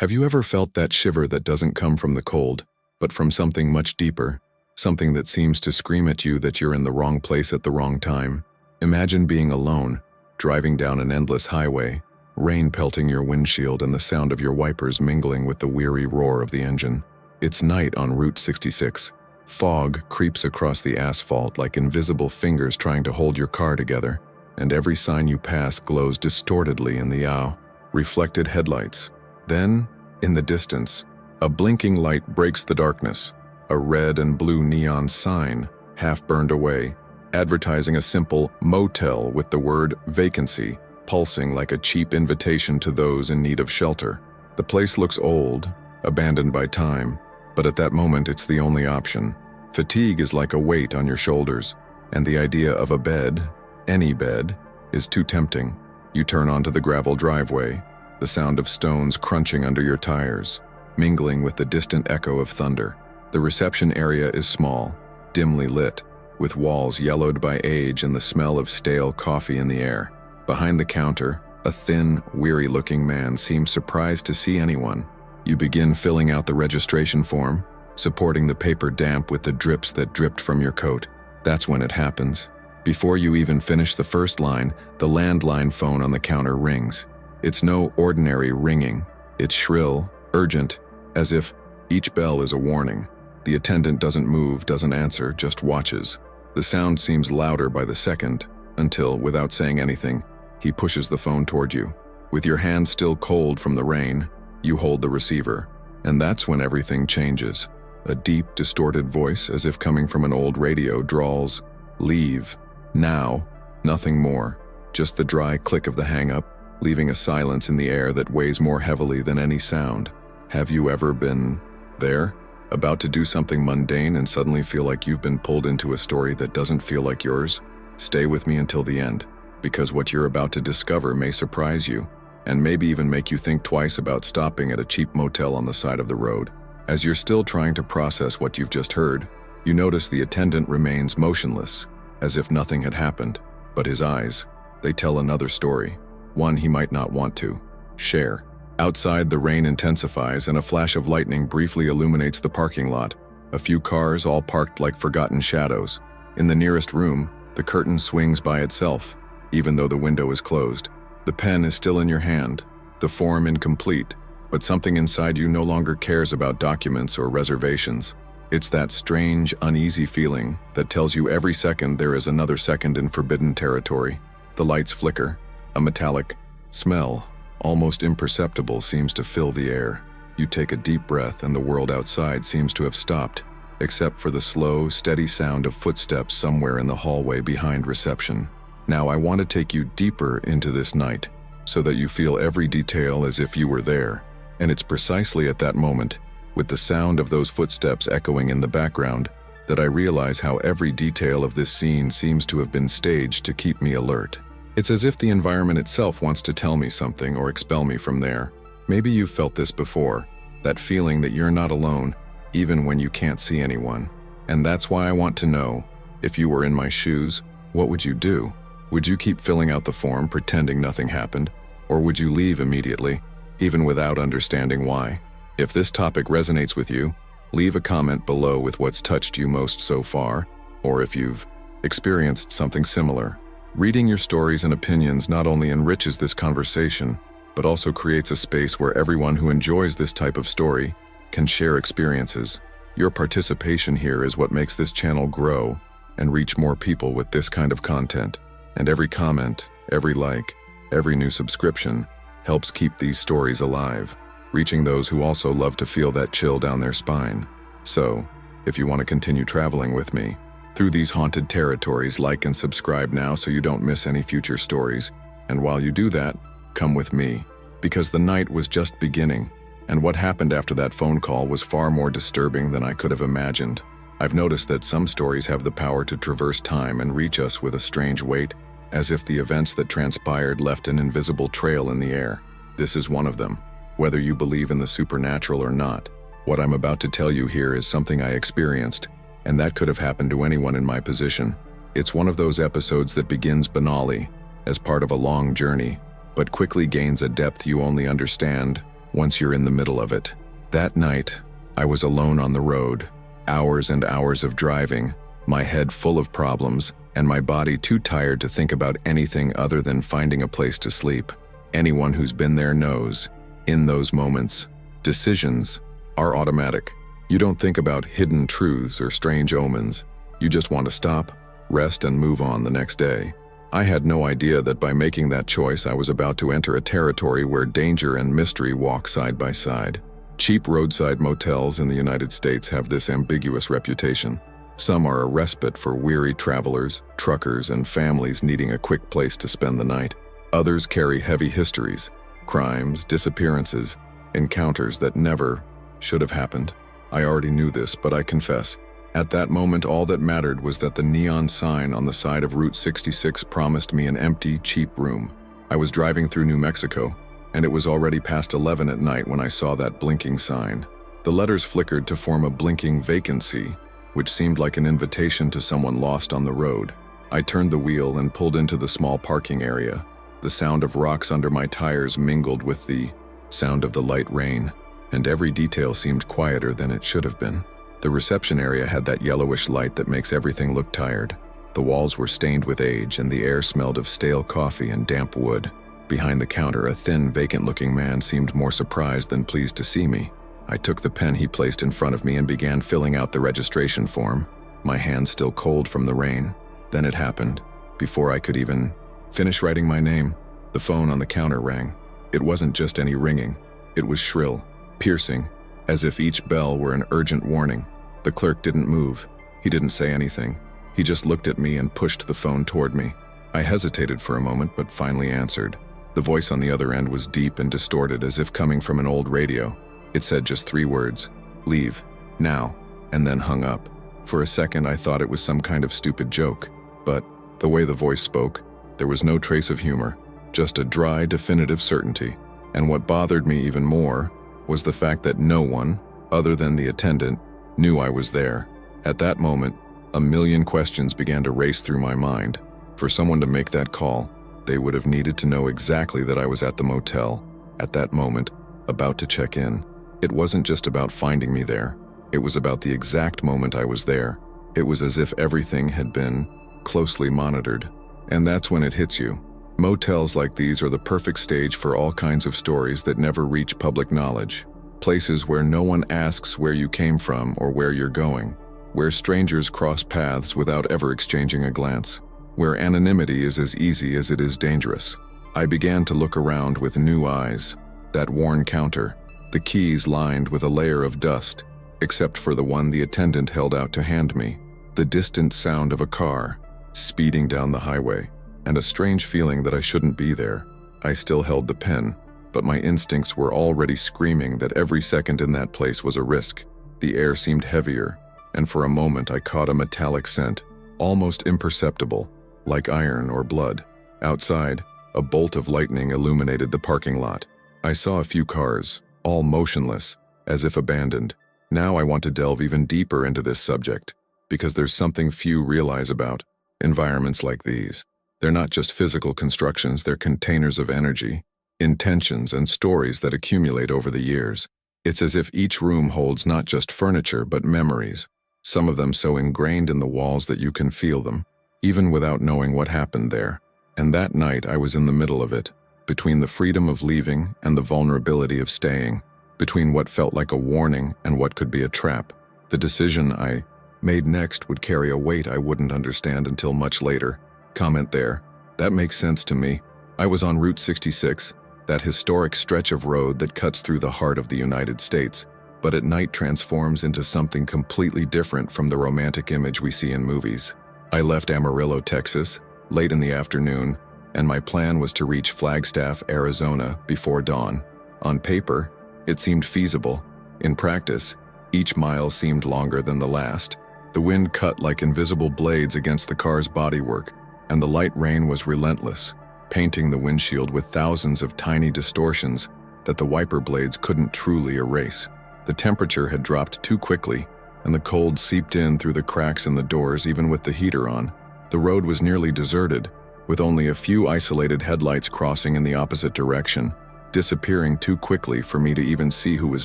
Have you ever felt that shiver that doesn't come from the cold, but from something much deeper, something that seems to scream at you that you're in the wrong place at the wrong time? Imagine being alone, driving down an endless highway, rain pelting your windshield and the sound of your wipers mingling with the weary roar of the engine. It's night on Route 66. Fog creeps across the asphalt like invisible fingers trying to hold your car together, and every sign you pass glows distortedly in the reflected headlights. Then, in the distance, a blinking light breaks the darkness, a red and blue neon sign, half burned away, advertising a simple motel with the word vacancy, pulsing like a cheap invitation to those in need of shelter. The place looks old, abandoned by time, but at that moment it's the only option. Fatigue is like a weight on your shoulders, and the idea of a bed, any bed, is too tempting. You turn onto the gravel driveway, the sound of stones crunching under your tires, mingling with the distant echo of thunder. The reception area is small, dimly lit, with walls yellowed by age and the smell of stale coffee in the air. Behind the counter, a thin, weary-looking man seems surprised to see anyone. You begin filling out the registration form, supporting the paper damp with the drips that dripped from your coat. That's when it happens. Before you even finish the first line, the landline phone on the counter rings. It's no ordinary ringing. It's shrill, urgent, as if each bell is a warning. The attendant doesn't move, doesn't answer, just watches. The sound seems louder by the second, until, without saying anything, he pushes the phone toward you. With your hand still cold from the rain, you hold the receiver, and that's when everything changes. A deep, distorted voice, as if coming from an old radio, drawls, "Leave. Now." Nothing more. Just the dry click of the hang-up, leaving a silence in the air that weighs more heavily than any sound. Have you ever been there, about to do something mundane and suddenly feel like you've been pulled into a story that doesn't feel like yours? Stay with me until the end, because what you're about to discover may surprise you, and maybe even make you think twice about stopping at a cheap motel on the side of the road. As you're still trying to process what you've just heard, you notice the attendant remains motionless, as if nothing had happened. But his eyes, they tell another story, one he might not want to share. Outside, the rain intensifies and a flash of lightning briefly illuminates the parking lot. A few cars, all parked like forgotten shadows. In the nearest room, the curtain swings by itself, even though the window is closed. The pen is still in your hand, the form incomplete, but something inside you no longer cares about documents or reservations. It's that strange, uneasy feeling that tells you every second there is another second in forbidden territory. The lights flicker. A metallic smell, almost imperceptible, seems to fill the air. You take a deep breath and the world outside seems to have stopped, except for the slow, steady sound of footsteps somewhere in the hallway behind reception. Now I want to take you deeper into this night, so that you feel every detail as if you were there. And it's precisely at that moment, with the sound of those footsteps echoing in the background, that I realize how every detail of this scene seems to have been staged to keep me alert. It's as if the environment itself wants to tell me something or expel me from there. Maybe you've felt this before, that feeling that you're not alone, even when you can't see anyone. And that's why I want to know, if you were in my shoes, what would you do? Would you keep filling out the form pretending nothing happened? Or would you leave immediately, even without understanding why? If this topic resonates with you, leave a comment below with what's touched you most so far, or if you've experienced something similar. Reading your stories and opinions not only enriches this conversation, but also creates a space where everyone who enjoys this type of story can share experiences. Your participation here is what makes this channel grow and reach more people with this kind of content. And every comment, every like, every new subscription helps keep these stories alive, reaching those who also love to feel that chill down their spine. So, if you want to continue traveling with me through these haunted territories, like and subscribe now so you don't miss any future stories. And while you do that, come with me, because the night was just beginning, and what happened after that phone call was far more disturbing than I could have imagined. I've noticed that some stories have the power to traverse time and reach us with a strange weight, as if the events that transpired left an invisible trail in the air. This is one of them. Whether you believe in the supernatural or not, what I'm about to tell you here is something I experienced, and that could have happened to anyone in my position. It's one of those episodes that begins banally, as part of a long journey, but quickly gains a depth you only understand once you're in the middle of it. That night, I was alone on the road, hours and hours of driving, my head full of problems, and my body too tired to think about anything other than finding a place to sleep. Anyone who's been there knows, in those moments, decisions are automatic. You don't think about hidden truths or strange omens. You just want to stop, rest, and move on the next day. I had no idea that by making that choice I was about to enter a territory where danger and mystery walk side by side. Cheap roadside motels in the United States have this ambiguous reputation. Some are a respite for weary travelers, truckers, and families needing a quick place to spend the night. Others carry heavy histories, crimes, disappearances, encounters that never should have happened. I already knew this, but I confess, at that moment all that mattered was that the neon sign on the side of Route 66 promised me an empty, cheap room. I was driving through New Mexico, and it was already past 11 at night when I saw that blinking sign. The letters flickered to form a blinking vacancy, which seemed like an invitation to someone lost on the road. I turned the wheel and pulled into the small parking area. The sound of rocks under my tires mingled with the sound of the light rain, and every detail seemed quieter than it should have been. The reception area had that yellowish light that makes everything look tired. The walls were stained with age, and the air smelled of stale coffee and damp wood. Behind the counter, a thin, vacant-looking man seemed more surprised than pleased to see me. I took the pen he placed in front of me and began filling out the registration form, my hands still cold from the rain. Then it happened. Before I could even finish writing my name, the phone on the counter rang. It wasn't just any ringing. It was shrill, piercing, as if each bell were an urgent warning. The clerk didn't move. He didn't say anything. He just looked at me and pushed the phone toward me. I hesitated for a moment, but finally answered. The voice on the other end was deep and distorted, as if coming from an old radio. It said just 3 words, "Leave, now," and then hung up. For a second, I thought it was some kind of stupid joke, but the way the voice spoke, there was no trace of humor, just a dry, definitive certainty. And what bothered me even more was the fact that no one, other than the attendant, knew I was there. At that moment, a million questions began to race through my mind. For someone to make that call, they would have needed to know exactly that I was at the motel, at that moment, about to check in. It wasn't just about finding me there. It was about the exact moment I was there. It was as if everything had been closely monitored. And that's when it hits you. Motels like these are the perfect stage for all kinds of stories that never reach public knowledge. Places where no one asks where you came from or where you're going. Where strangers cross paths without ever exchanging a glance. Where anonymity is as easy as it is dangerous. I began to look around with new eyes. That worn counter, the keys lined with a layer of dust, except for the one the attendant held out to hand me. The distant sound of a car, speeding down the highway, and a strange feeling that I shouldn't be there. I still held the pen, but my instincts were already screaming that every second in that place was a risk. The air seemed heavier, and for a moment I caught a metallic scent, almost imperceptible, like iron or blood. Outside, a bolt of lightning illuminated the parking lot. I saw a few cars, all motionless, as if abandoned. Now I want to delve even deeper into this subject, because there's something few realize about environments like these. They're not just physical constructions, they're containers of energy, intentions, and stories that accumulate over the years. It's as if each room holds not just furniture, but memories, some of them so ingrained in the walls that you can feel them, even without knowing what happened there. And that night I was in the middle of it, between the freedom of leaving and the vulnerability of staying, between what felt like a warning and what could be a trap. The decision I made next would carry a weight I wouldn't understand until much later. Comment there. That makes sense to me. I was on Route 66, that historic stretch of road that cuts through the heart of the United States, but at night transforms into something completely different from the romantic image we see in movies. I left Amarillo, Texas, late in the afternoon, and my plan was to reach Flagstaff, Arizona, before dawn. On paper, it seemed feasible. In practice, each mile seemed longer than the last. The wind cut like invisible blades against the car's bodywork, and the light rain was relentless, painting the windshield with thousands of tiny distortions that the wiper blades couldn't truly erase. The temperature had dropped too quickly, and the cold seeped in through the cracks in the doors even with the heater on. The road was nearly deserted, with only a few isolated headlights crossing in the opposite direction. disappearing too quickly for me to even see who was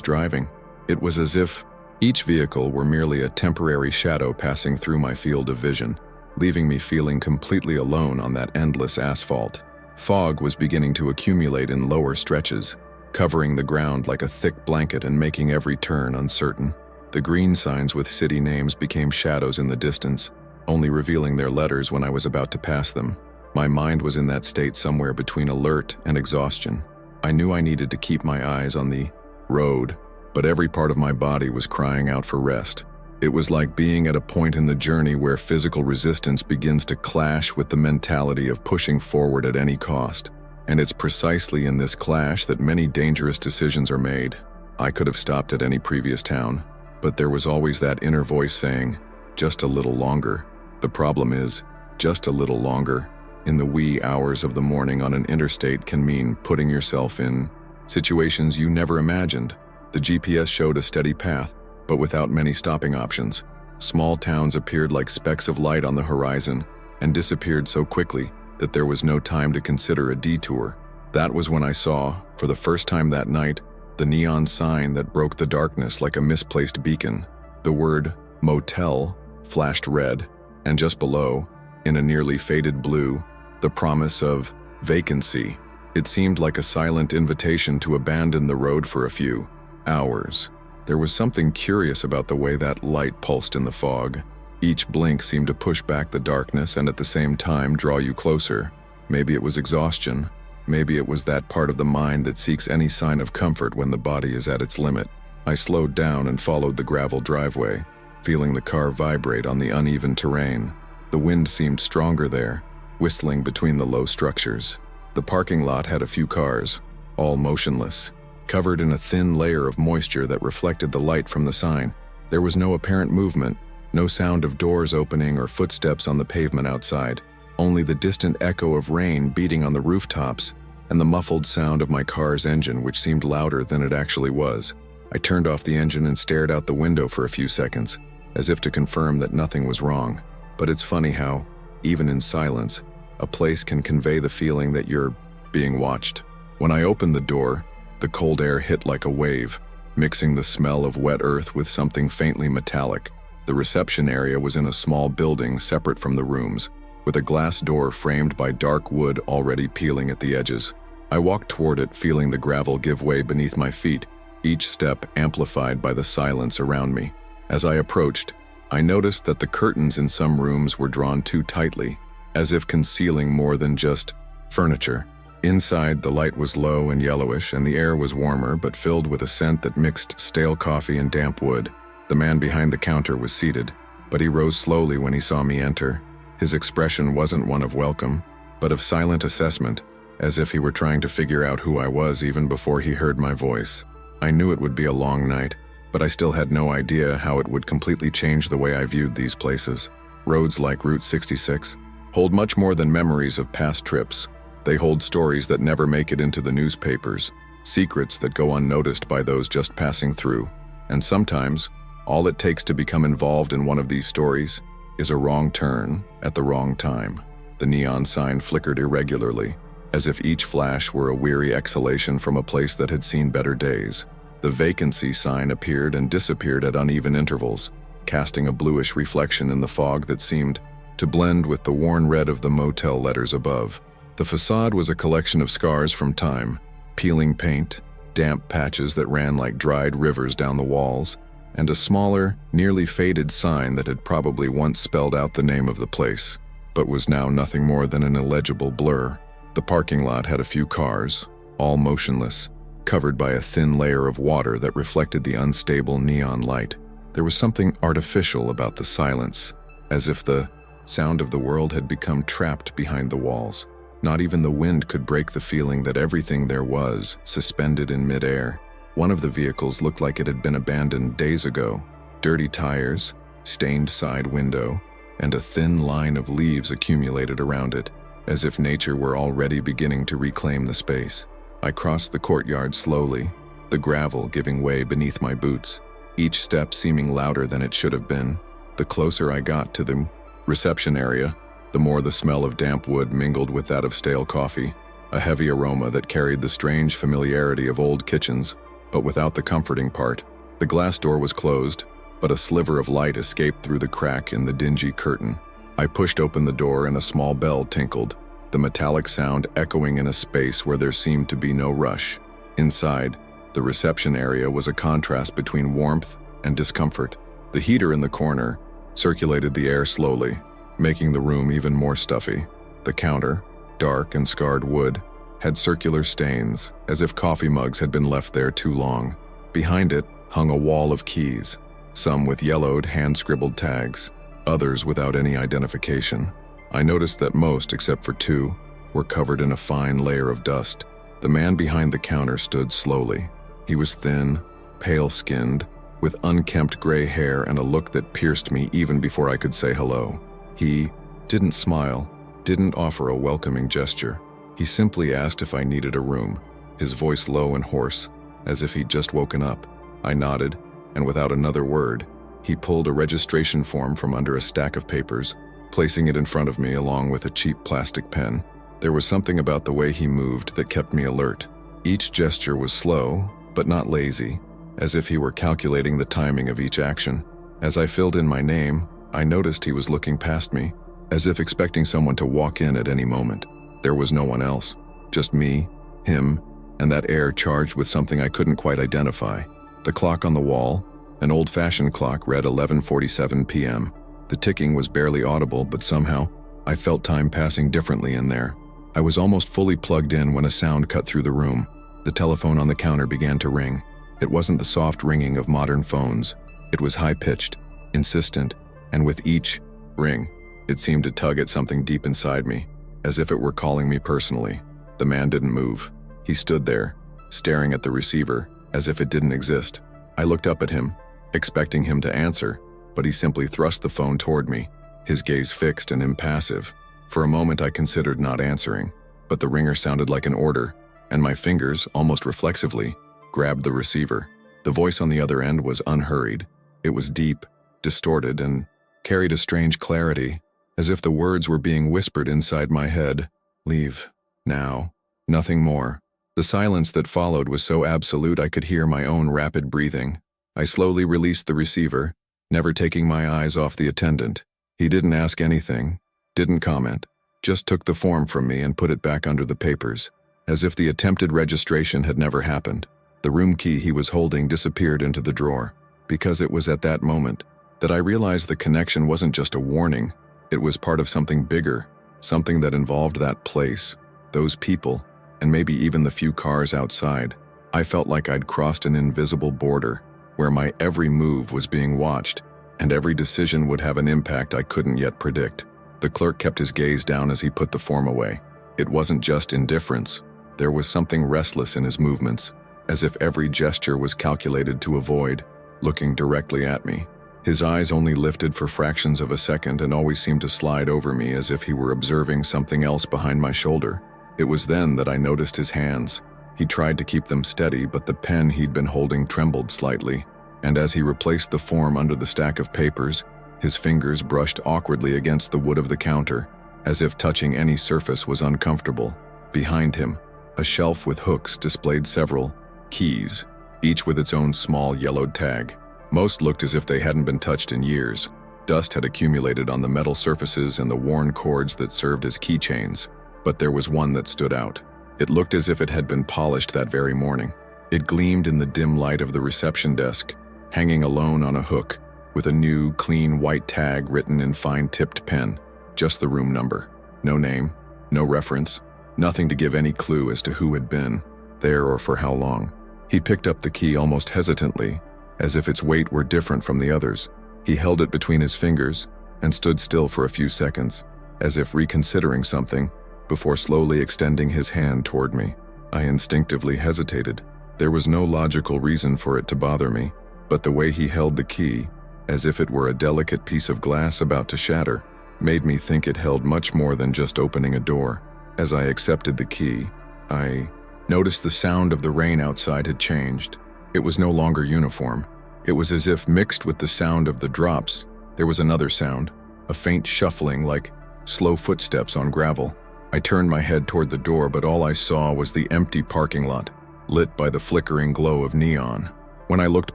driving. It was as if each vehicle were merely a temporary shadow passing through my field of vision, leaving me feeling completely alone on that endless asphalt. Fog was beginning to accumulate in lower stretches, covering the ground like a thick blanket and making every turn uncertain. The green signs with city names became shadows in the distance, only revealing their letters when I was about to pass them. My mind was in that state somewhere between alert and exhaustion. I knew I needed to keep my eyes on the road, but every part of my body was crying out for rest. It was like being at a point in the journey where physical resistance begins to clash with the mentality of pushing forward at any cost. And it's precisely in this clash that many dangerous decisions are made. I could have stopped at any previous town, but there was always that inner voice saying, just a little longer. The problem is, just a little longer in the wee hours of the morning on an interstate can mean putting yourself in situations you never imagined. The GPS showed a steady path, but without many stopping options. Small towns appeared like specks of light on the horizon and disappeared so quickly that there was no time to consider a detour. That was when I saw, for the first time that night, the neon sign that broke the darkness like a misplaced beacon. The word Motel flashed red, and just below, in a nearly faded blue, the promise of vacancy. It seemed like a silent invitation to abandon the road for a few hours. There was something curious about the way that light pulsed in the fog. Each blink seemed to push back the darkness and at the same time draw you closer. Maybe it was exhaustion. Maybe it was that part of the mind that seeks any sign of comfort when the body is at its limit. I slowed down and followed the gravel driveway, feeling the car vibrate on the uneven terrain. The wind seemed stronger there, whistling between the low structures. The parking lot had a few cars, all motionless, covered in a thin layer of moisture that reflected the light from the sign. There was no apparent movement, no sound of doors opening or footsteps on the pavement outside, only the distant echo of rain beating on the rooftops and the muffled sound of my car's engine, which seemed louder than it actually was. I turned off the engine and stared out the window for a few seconds, as if to confirm that nothing was wrong. But it's funny how, even in silence, a place can convey the feeling that you're being watched. When I opened the door, the cold air hit like a wave, mixing the smell of wet earth with something faintly metallic. The reception area was in a small building separate from the rooms, with a glass door framed by dark wood already peeling at the edges. I walked toward it, feeling the gravel give way beneath my feet, each step amplified by the silence around me. As I approached, I noticed that the curtains in some rooms were drawn too tightly, as if concealing more than just furniture. Inside, the light was low and yellowish, and the air was warmer but filled with a scent that mixed stale coffee and damp wood. The man behind the counter was seated, but he rose slowly when he saw me enter. His expression wasn't one of welcome, but of silent assessment, as if he were trying to figure out who I was even before he heard my voice. I knew it would be a long night, but I still had no idea how it would completely change the way I viewed these places. Roads like Route 66 hold much more than memories of past trips. They hold stories that never make it into the newspapers, secrets that go unnoticed by those just passing through. And sometimes, all it takes to become involved in one of these stories is a wrong turn at the wrong time. The neon sign flickered irregularly, as if each flash were a weary exhalation from a place that had seen better days. The vacancy sign appeared and disappeared at uneven intervals, casting a bluish reflection in the fog that seemed to blend with the worn red of the motel letters above. The facade was a collection of scars from time, peeling paint, damp patches that ran like dried rivers down the walls, and a smaller, nearly faded sign that had probably once spelled out the name of the place, but was now nothing more than an illegible blur. The parking lot had a few cars, all motionless, covered by a thin layer of water that reflected the unstable neon light. There was something artificial about the silence, as if the sound of the world had become trapped behind the walls. Not even the wind could break the feeling that everything there was suspended in midair. One of the vehicles looked like it had been abandoned days ago. Dirty tires, stained side window, and a thin line of leaves accumulated around it, as if nature were already beginning to reclaim the space. I crossed the courtyard slowly, the gravel giving way beneath my boots, each step seeming louder than it should have been. The closer I got to the reception area, the more the smell of damp wood mingled with that of stale coffee. a heavy aroma that carried the strange familiarity of old kitchens, but without the comforting part. The glass door was closed, but a sliver of light escaped through the crack in the dingy curtain. I pushed open the door and a small bell tinkled, the metallic sound echoing in a space where there seemed to be no rush. Inside, the reception area was a contrast between warmth and discomfort. The heater in the corner circulated the air slowly, making the room even more stuffy. The counter, dark and scarred wood, had circular stains, as if coffee mugs had been left there too long. Behind it hung a wall of keys, some with yellowed, hand-scribbled tags, others without any identification. I noticed that most, except for two, were covered in a fine layer of dust. The man behind the counter stood slowly. He was thin, pale-skinned, with unkempt gray hair and a look that pierced me even before I could say hello. He didn't smile, didn't offer a welcoming gesture. He simply asked if I needed a room, his voice low and hoarse, as if he'd just woken up. I nodded, and without another word, he pulled a registration form from under a stack of papers, placing it in front of me along with a cheap plastic pen. There was something about the way he moved that kept me alert. Each gesture was slow, but not lazy, as if he were calculating the timing of each action. As I filled in my name, I noticed he was looking past me, as if expecting someone to walk in at any moment. There was no one else, just me, him, and that air charged with something I couldn't quite identify. The clock on the wall, an old-fashioned clock, read 11:47 p.m. The ticking was barely audible, but somehow, I felt time passing differently in there. I was almost fully plugged in when a sound cut through the room. The telephone on the counter began to ring. It wasn't the soft ringing of modern phones. It was high-pitched, insistent, and with each ring, it seemed to tug at something deep inside me, as if it were calling me personally. The man didn't move. He stood there, staring at the receiver, as if it didn't exist. I looked up at him, expecting him to answer, but he simply thrust the phone toward me, his gaze fixed and impassive. For a moment I considered not answering, but the ringer sounded like an order, and my fingers, almost reflexively, grabbed the receiver. The voice on the other end was unhurried. It was deep, distorted, and carried a strange clarity, as if the words were being whispered inside my head. Leave. Now. Nothing more. The silence that followed was so absolute I could hear my own rapid breathing. I slowly released the receiver, never taking my eyes off the attendant. He didn't ask anything, didn't comment, just took the form from me and put it back under the papers, as if the attempted registration had never happened. The room key he was holding disappeared into the drawer, because it was at that moment that I realized the connection wasn't just a warning, it was part of something bigger, something that involved that place, those people, and maybe even the few cars outside. I felt like I'd crossed an invisible border, where my every move was being watched, and every decision would have an impact I couldn't yet predict. The clerk kept his gaze down as he put the form away. It wasn't just indifference. There was something restless in his movements, as if every gesture was calculated to avoid looking directly at me. His eyes only lifted for fractions of a second and always seemed to slide over me as if he were observing something else behind my shoulder. It was then that I noticed his hands. He tried to keep them steady, but the pen he'd been holding trembled slightly, and as he replaced the form under the stack of papers, his fingers brushed awkwardly against the wood of the counter, as if touching any surface was uncomfortable. Behind him, a shelf with hooks displayed several keys, each with its own small yellowed tag. Most looked as if they hadn't been touched in years. Dust had accumulated on the metal surfaces and the worn cords that served as keychains, but there was one that stood out. It looked as if it had been polished that very morning. It gleamed in the dim light of the reception desk, hanging alone on a hook, with a new, clean white tag written in fine-tipped pen. Just the room number. No name, no reference, nothing to give any clue as to who had been there or for how long. He picked up the key almost hesitantly, as if its weight were different from the others. He held it between his fingers and stood still for a few seconds, as if reconsidering something, before slowly extending his hand toward me. I instinctively hesitated. There was no logical reason for it to bother me, but the way he held the key, as if it were a delicate piece of glass about to shatter, made me think it held much more than just opening a door. As I accepted the key, I noticed the sound of the rain outside had changed. It was no longer uniform. It was as if mixed with the sound of the drops, there was another sound, a faint shuffling like slow footsteps on gravel. I turned my head toward the door, but all I saw was the empty parking lot, lit by the flickering glow of neon. When I looked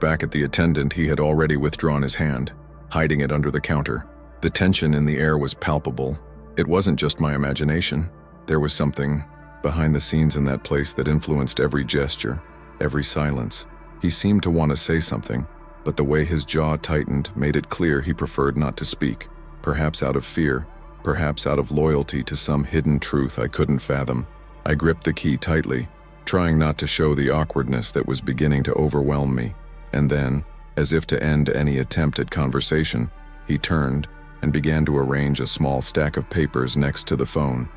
back at the attendant, he had already withdrawn his hand, hiding it under the counter. The tension in the air was palpable. It wasn't just my imagination. There was something behind the scenes in that place that influenced every gesture, every silence. He seemed to want to say something, but the way his jaw tightened made it clear he preferred not to speak, perhaps out of fear, perhaps out of loyalty to some hidden truth I couldn't fathom. I gripped the key tightly, trying not to show the awkwardness that was beginning to overwhelm me. And then, as if to end any attempt at conversation, he turned and began to arrange a small stack of papers next to the phone.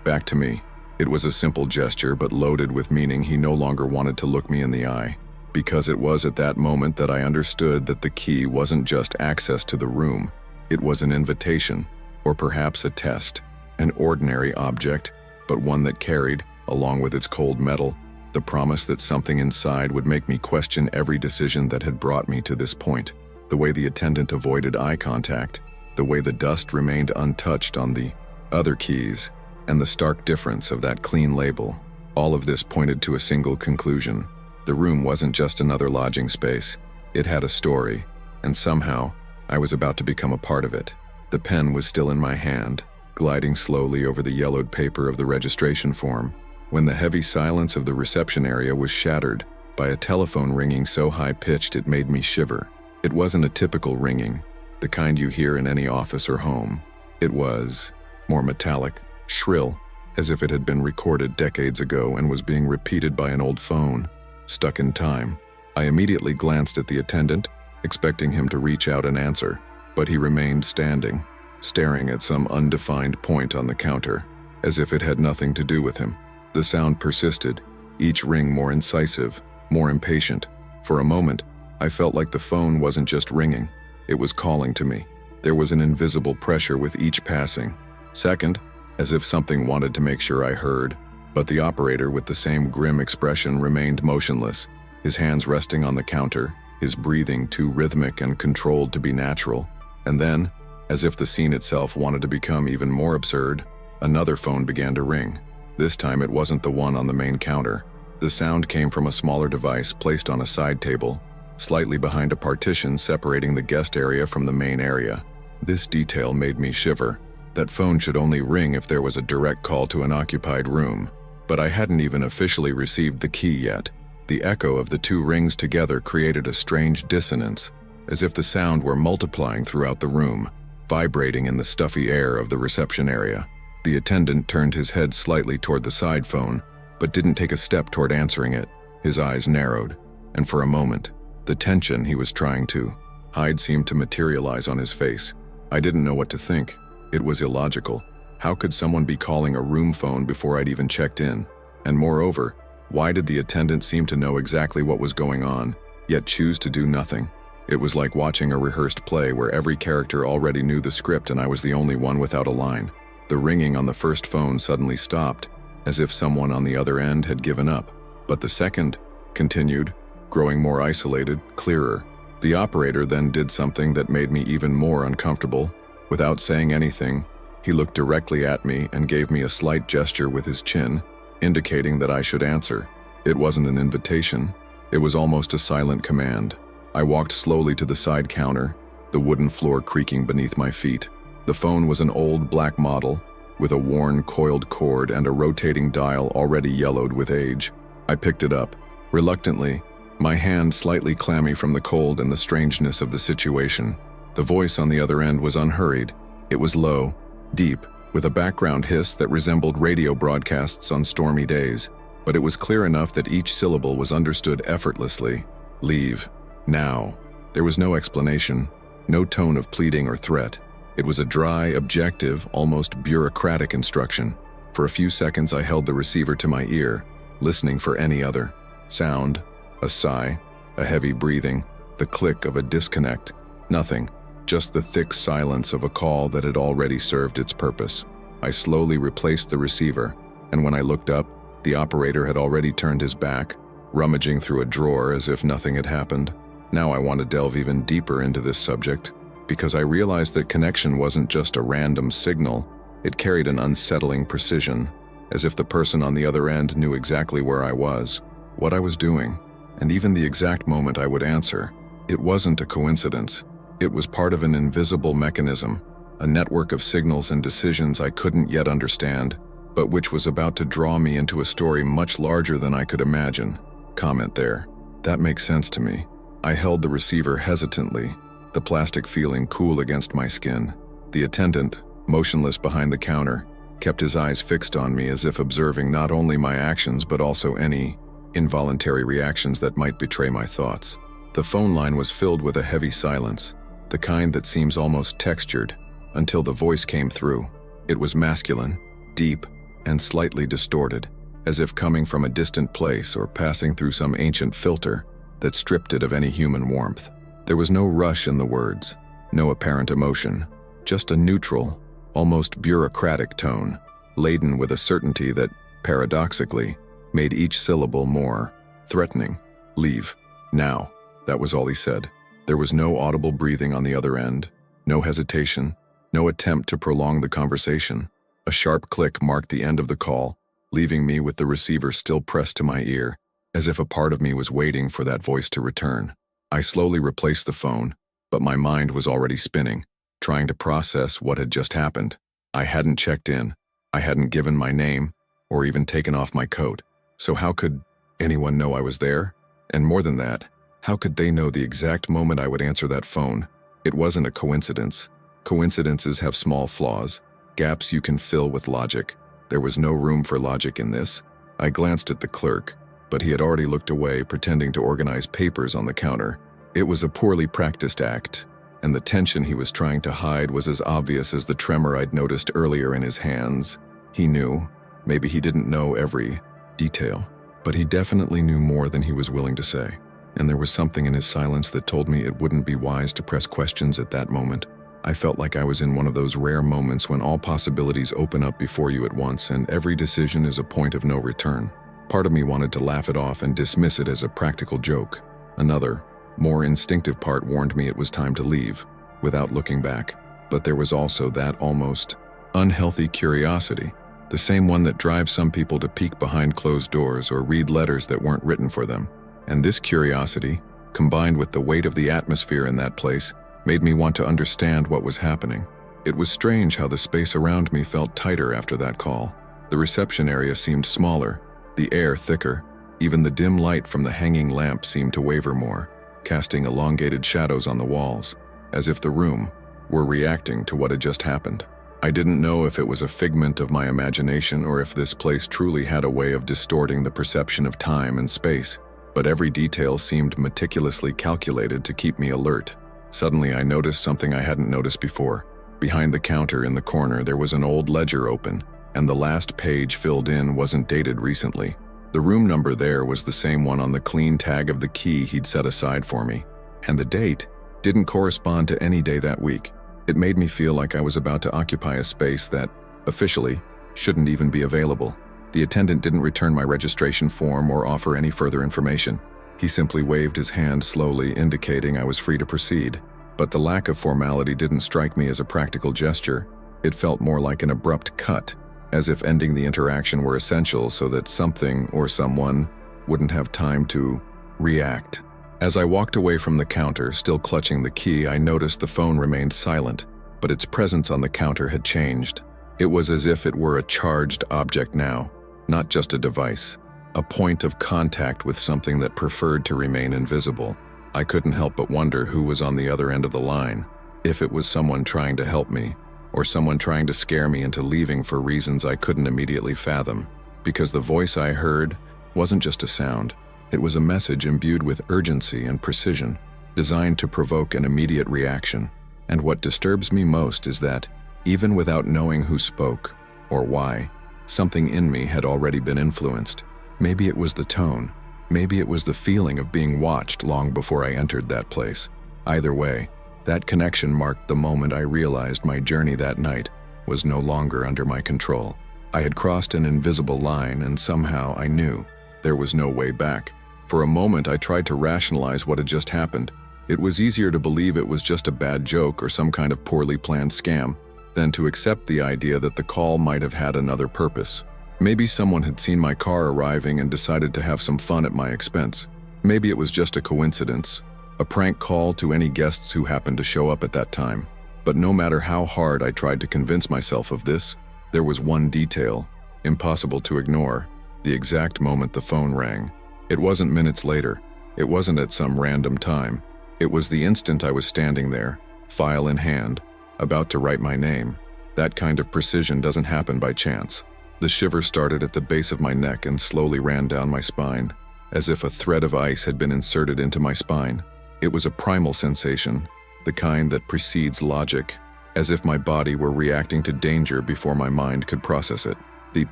Back to me. It was a simple gesture, but loaded with meaning. He no longer wanted to look me in the eye. Because it was at that moment that I understood that the key wasn't just access to the room. It was an invitation, or perhaps a test. An ordinary object, but one that carried, along with its cold metal, the promise that something inside would make me question every decision that had brought me to this point. The way the attendant avoided eye contact, the way the dust remained untouched on the other keys, and the stark difference of that clean label. All of this pointed to a single conclusion. The room wasn't just another lodging space. It had a story, and somehow, I was about to become a part of it. The pen was still in my hand, gliding slowly over the yellowed paper of the registration form, when the heavy silence of the reception area was shattered by a telephone ringing so high-pitched it made me shiver. It wasn't a typical ringing, the kind you hear in any office or home. It was more metallic, shrill, as if it had been recorded decades ago and was being repeated by an old phone, stuck in time. I immediately glanced at the attendant, expecting him to reach out and answer, but he remained standing, staring at some undefined point on the counter, as if it had nothing to do with him. The sound persisted, each ring more incisive, more impatient. For a moment, I felt like the phone wasn't just ringing, it was calling to me. There was an invisible pressure with each passing second, as if something wanted to make sure I heard, but the operator, with the same grim expression, remained motionless, his hands resting on the counter, his breathing too rhythmic and controlled to be natural. And then, as if the scene itself wanted to become even more absurd, another phone began to ring. This time it wasn't the one on the main counter. The sound came from a smaller device placed on a side table, slightly behind a partition separating the guest area from the main area. This detail made me shiver. That phone should only ring if there was a direct call to an occupied room. But I hadn't even officially received the key yet. The echo of the two rings together created a strange dissonance, as if the sound were multiplying throughout the room, vibrating in the stuffy air of the reception area. The attendant turned his head slightly toward the side phone, but didn't take a step toward answering it. His eyes narrowed, and for a moment, the tension he was trying to hide seemed to materialize on his face. I didn't know what to think. It was illogical. How could someone be calling a room phone before I'd even checked in? And moreover, why did the attendant seem to know exactly what was going on, yet choose to do nothing? It was like watching a rehearsed play where every character already knew the script and I was the only one without a line. The ringing on the first phone suddenly stopped, as if someone on the other end had given up. But the second continued, growing more isolated, clearer. The operator then did something that made me even more uncomfortable. Without saying anything, he looked directly at me and gave me a slight gesture with his chin, indicating that I should answer. It wasn't an invitation. It was almost a silent command. I walked slowly to the side counter, the wooden floor creaking beneath my feet. The phone was an old black model, with a worn coiled cord and a rotating dial already yellowed with age. I picked it up, reluctantly, my hand slightly clammy from the cold and the strangeness of the situation. The voice on the other end was unhurried. It was low, deep, with a background hiss that resembled radio broadcasts on stormy days, but it was clear enough that each syllable was understood effortlessly. Leave. Now. There was no explanation, no tone of pleading or threat. It was a dry, objective, almost bureaucratic instruction. For a few seconds I held the receiver to my ear, listening for any other sound, a sigh, a heavy breathing, the click of a disconnect. Nothing, just the thick silence of a call that had already served its purpose. I slowly replaced the receiver, and when I looked up, the operator had already turned his back, rummaging through a drawer as if nothing had happened. Now I want to delve even deeper into this subject, because I realized that connection wasn't just a random signal, It carried an unsettling precision, as if the person on the other end knew exactly where I was, what I was doing, and even the exact moment I would answer. It wasn't a coincidence. It was part of an invisible mechanism, a network of signals and decisions I couldn't yet understand, but which was about to draw me into a story much larger than I could imagine. Comment there. That makes sense to me. I held the receiver hesitantly, the plastic feeling cool against my skin. The attendant, motionless behind the counter, kept his eyes fixed on me as if observing not only my actions but also any involuntary reactions that might betray my thoughts. The phone line was filled with a heavy silence, the kind that seems almost textured, until the voice came through. It was masculine, deep, and slightly distorted, as if coming from a distant place or passing through some ancient filter that stripped it of any human warmth. There was no rush in the words, no apparent emotion, just a neutral, almost bureaucratic tone, laden with a certainty that, paradoxically, made each syllable more threatening. Leave. Now. That was all he said. There was no audible breathing on the other end, no hesitation, no attempt to prolong the conversation. A sharp click marked the end of the call, leaving me with the receiver still pressed to my ear, as if a part of me was waiting for that voice to return. I slowly replaced the phone, but my mind was already spinning, trying to process what had just happened. I hadn't checked in, I hadn't given my name, or even taken off my coat. So how could anyone know I was there? And more than that, how could they know the exact moment I would answer that phone? It wasn't a coincidence. Coincidences have small flaws, gaps you can fill with logic. There was no room for logic in this. I glanced at the clerk, but he had already looked away, pretending to organize papers on the counter. It was a poorly practiced act, and the tension he was trying to hide was as obvious as the tremor I'd noticed earlier in his hands. He knew. Maybe he didn't know every detail, but he definitely knew more than he was willing to say. And there was something in his silence that told me it wouldn't be wise to press questions at that moment. I felt like I was in one of those rare moments when all possibilities open up before you at once and every decision is a point of no return. Part of me wanted to laugh it off and dismiss it as a practical joke. Another, more instinctive part warned me it was time to leave, without looking back. But there was also that almost unhealthy curiosity, the same one that drives some people to peek behind closed doors or read letters that weren't written for them. And this curiosity, combined with the weight of the atmosphere in that place, made me want to understand what was happening. It was strange how the space around me felt tighter after that call. The reception area seemed smaller, the air thicker, even the dim light from the hanging lamp seemed to waver more, casting elongated shadows on the walls, as if the room were reacting to what had just happened. I didn't know if it was a figment of my imagination or if this place truly had a way of distorting the perception of time and space, but every detail seemed meticulously calculated to keep me alert. Suddenly I noticed something I hadn't noticed before. Behind the counter in the corner there was an old ledger open, and the last page filled in wasn't dated recently. The room number there was the same one on the clean tag of the key he'd set aside for me, and the date didn't correspond to any day that week. It made me feel like I was about to occupy a space that, officially, shouldn't even be available. The attendant didn't return my registration form or offer any further information. He simply waved his hand slowly, indicating I was free to proceed. But the lack of formality didn't strike me as a practical gesture. It felt more like an abrupt cut, as if ending the interaction were essential so that something or someone wouldn't have time to react. As I walked away from the counter, still clutching the key, I noticed the phone remained silent, but its presence on the counter had changed. It was as if it were a charged object now, not just a device, a point of contact with something that preferred to remain invisible. I couldn't help but wonder who was on the other end of the line, if it was someone trying to help me, or someone trying to scare me into leaving for reasons I couldn't immediately fathom. Because the voice I heard wasn't just a sound, it was a message imbued with urgency and precision, designed to provoke an immediate reaction. And what disturbs me most is that, even without knowing who spoke, or why, something in me had already been influenced. Maybe it was the tone, maybe it was the feeling of being watched long before I entered that place. Either way, that connection marked the moment I realized my journey that night was no longer under my control. I had crossed an invisible line, and somehow I knew there was no way back. For a moment I tried to rationalize what had just happened. It was easier to believe it was just a bad joke or some kind of poorly planned scam, than to accept the idea that the call might have had another purpose. Maybe someone had seen my car arriving and decided to have some fun at my expense. Maybe it was just a coincidence, a prank call to any guests who happened to show up at that time. But no matter how hard I tried to convince myself of this, there was one detail, impossible to ignore: the exact moment the phone rang. It wasn't minutes later. It wasn't at some random time. It was the instant I was standing there, file in hand, about to write my name. That kind of precision doesn't happen by chance. The shiver started at the base of my neck and slowly ran down my spine, as if a thread of ice had been inserted into my spine. It was a primal sensation, the kind that precedes logic, as if my body were reacting to danger before my mind could process it. The